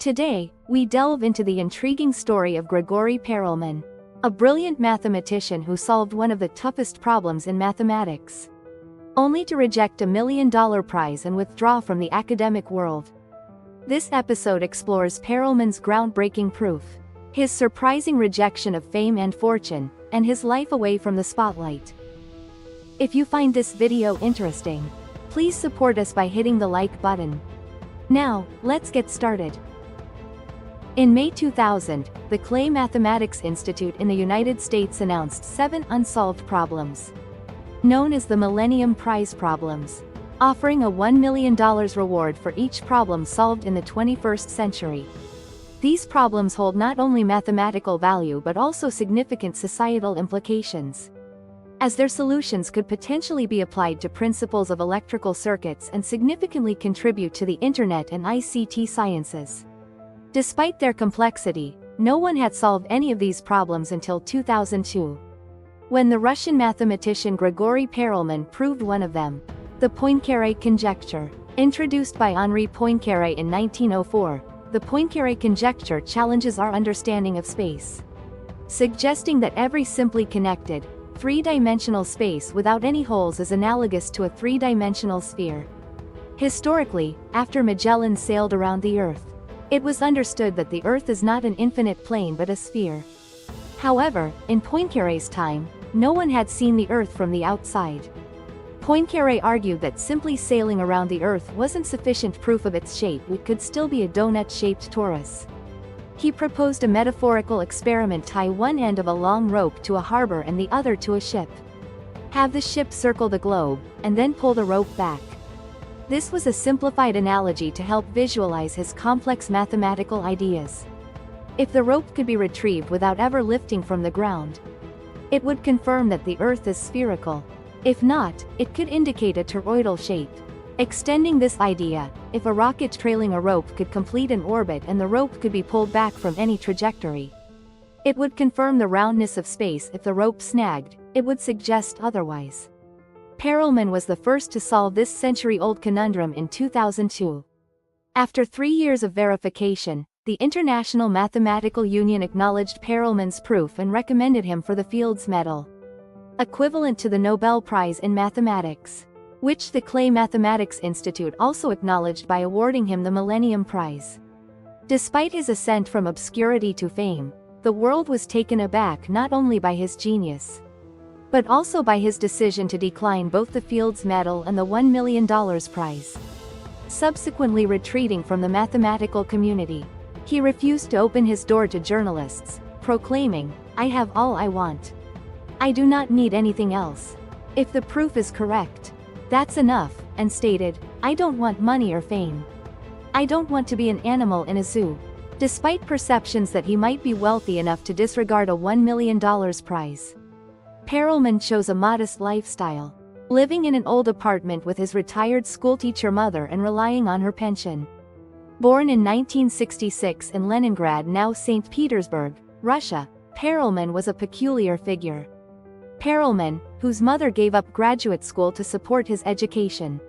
Today, we delve into the intriguing story of Grigori Perelman, a brilliant mathematician who solved one of the toughest problems in mathematics, only to reject a $1 million prize and withdraw from the academic world. This episode explores Perelman's groundbreaking proof, his surprising rejection of fame and fortune, and his life away from the spotlight. If you find this video interesting, please support us by hitting the like button. Now, let's get started. In May 2000, the Clay Mathematics Institute in the United States announced 7 unsolved problems, known as the Millennium Prize problems, offering a $1 million reward for each problem solved in the 21st century. These problems hold not only mathematical value but also significant societal implications, as their solutions could potentially be applied to principles of electrical circuits and significantly contribute to the Internet and ICT sciences. Despite their complexity, no one had solved any of these problems until 2002, when the Russian mathematician Grigori Perelman proved one of them, the Poincare conjecture. Introduced by Henri Poincare in 1904, the Poincare conjecture challenges our understanding of space, suggesting that every simply connected, three-dimensional space without any holes is analogous to a three-dimensional sphere. Historically, after Magellan sailed around the Earth, it was understood that the Earth is not an infinite plane but a sphere. However, in Poincare's time, no one had seen the Earth from the outside. Poincare argued that simply sailing around the Earth wasn't sufficient proof of its shape. It could still be a donut-shaped torus. He proposed a metaphorical experiment: tie one end of a long rope to a harbor and the other to a ship. Have the ship circle the globe, and then pull the rope back. This was a simplified analogy to help visualize his complex mathematical ideas. If the rope could be retrieved without ever lifting from the ground, it would confirm that the Earth is spherical. If not, it could indicate a toroidal shape. Extending this idea, if a rocket trailing a rope could complete an orbit and the rope could be pulled back from any trajectory, it would confirm the roundness of space. If the rope snagged, it would suggest otherwise. Perelman was the first to solve this century-old conundrum in 2002. After 3 years of verification, the International Mathematical Union acknowledged Perelman's proof and recommended him for the Fields Medal, equivalent to the Nobel Prize in Mathematics, which the Clay Mathematics Institute also acknowledged by awarding him the Millennium Prize. Despite his ascent from obscurity to fame, the world was taken aback not only by his genius, but also by his decision to decline both the Fields Medal and the $1 million prize. Subsequently retreating from the mathematical community, he refused to open his door to journalists, proclaiming, "I have all I want. I do not need anything else. If the proof is correct, that's enough," and stated, "I don't want money or fame. I don't want to be an animal in a zoo." Despite perceptions that he might be wealthy enough to disregard a $1 million prize, Perelman chose a modest lifestyle, living in an old apartment with his retired schoolteacher mother and relying on her pension. Born in 1966 in Leningrad, now St. Petersburg, Russia, Perelman was a peculiar figure. Perelman, whose mother gave up graduate school to support his education,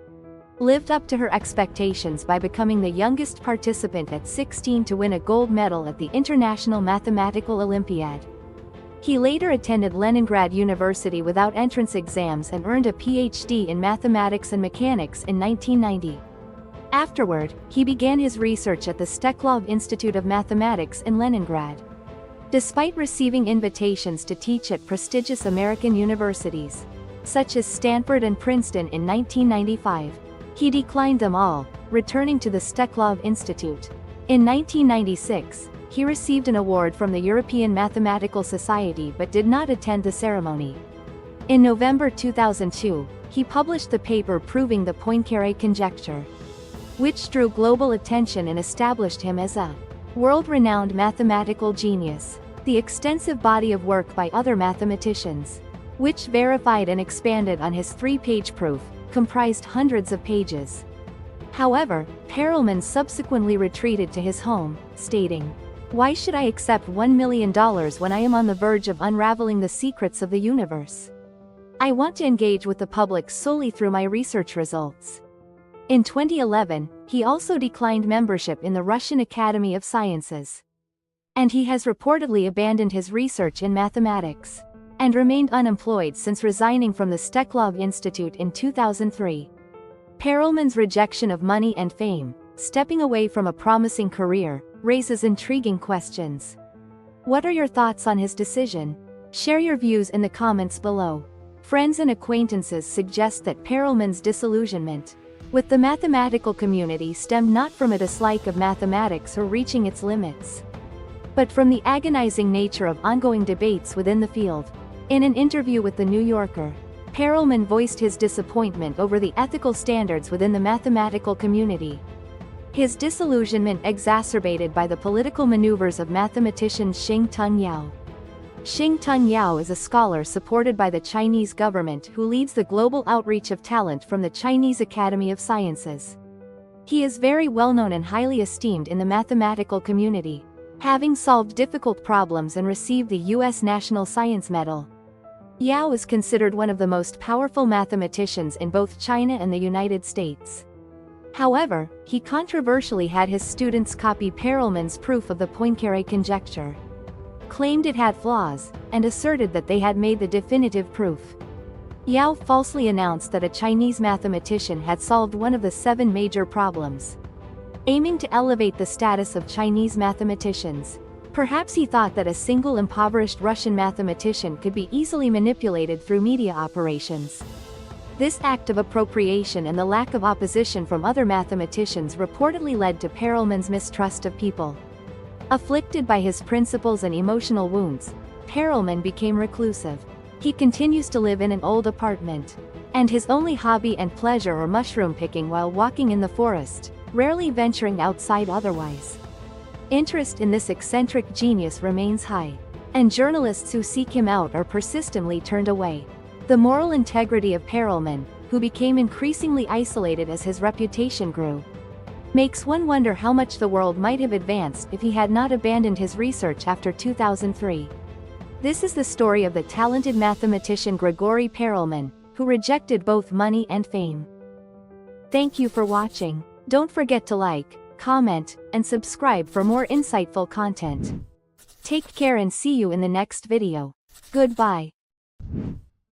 lived up to her expectations by becoming the youngest participant at 16 to win a gold medal at the International Mathematical Olympiad. He later attended Leningrad University without entrance exams and earned a PhD in mathematics and mechanics in 1990. Afterward, he began his research at the Steklov Institute of Mathematics in Leningrad. Despite receiving invitations to teach at prestigious American universities, such as Stanford and Princeton in 1995, he declined them all, returning to the Steklov Institute. In 1996, he received an award from the European Mathematical Society but did not attend the ceremony. In November 2002, he published the paper proving the Poincare conjecture, which drew global attention and established him as a world-renowned mathematical genius. The extensive body of work by other mathematicians, which verified and expanded on his 3-page proof, comprised hundreds of pages. However, Perelman subsequently retreated to his home, stating, "Why should I accept $1 million when I am on the verge of unraveling the secrets of the universe? I want to engage with the public solely through my research results." In 2011, He also declined membership in the Russian Academy of Sciences. And he has reportedly abandoned his research in mathematics and remained unemployed since resigning from the Steklov Institute in 2003. Perelman's rejection of money and fame, stepping away from a promising career, raises intriguing questions. What are your thoughts on his decision? Share your views in the comments below. Friends and acquaintances suggest that Perelman's disillusionment with the mathematical community stemmed not from a dislike of mathematics or reaching its limits, but from the agonizing nature of ongoing debates within the field. In an interview with The New Yorker, Perelman voiced his disappointment over the ethical standards within the mathematical community. His disillusionment exacerbated by the political maneuvers of mathematician Xing-Tun Yao. Xing-Tun Yao is a scholar supported by the Chinese government who leads the global outreach of talent from the Chinese Academy of Sciences. He is very well known and highly esteemed in the mathematical community, having solved difficult problems and received the U.S. National Science Medal. Yao is considered one of the most powerful mathematicians in both China and the United States. However, he controversially had his students copy Perelman's proof of the Poincare conjecture, claimed it had flaws, and asserted that they had made the definitive proof. Yao falsely announced that a Chinese mathematician had solved one of the 7 major problems, aiming to elevate the status of Chinese mathematicians. Perhaps he thought that a single impoverished Russian mathematician could be easily manipulated through media operations. This act of appropriation and the lack of opposition from other mathematicians reportedly led to Perelman's mistrust of people. Afflicted by his principles and emotional wounds, Perelman became reclusive. He continues to live in an old apartment, and his only hobby and pleasure are mushroom picking while walking in the forest, rarely venturing outside otherwise. Interest in this eccentric genius remains high, and journalists who seek him out are persistently turned away. The moral integrity of Perelman, who became increasingly isolated as his reputation grew, makes one wonder how much the world might have advanced if he had not abandoned his research after 2003. This is the story of the talented mathematician Grigory Perelman, who rejected both money and fame. Thank you for watching. Don't forget to like, comment, and subscribe for more insightful content. Take care and see you in the next video. Goodbye.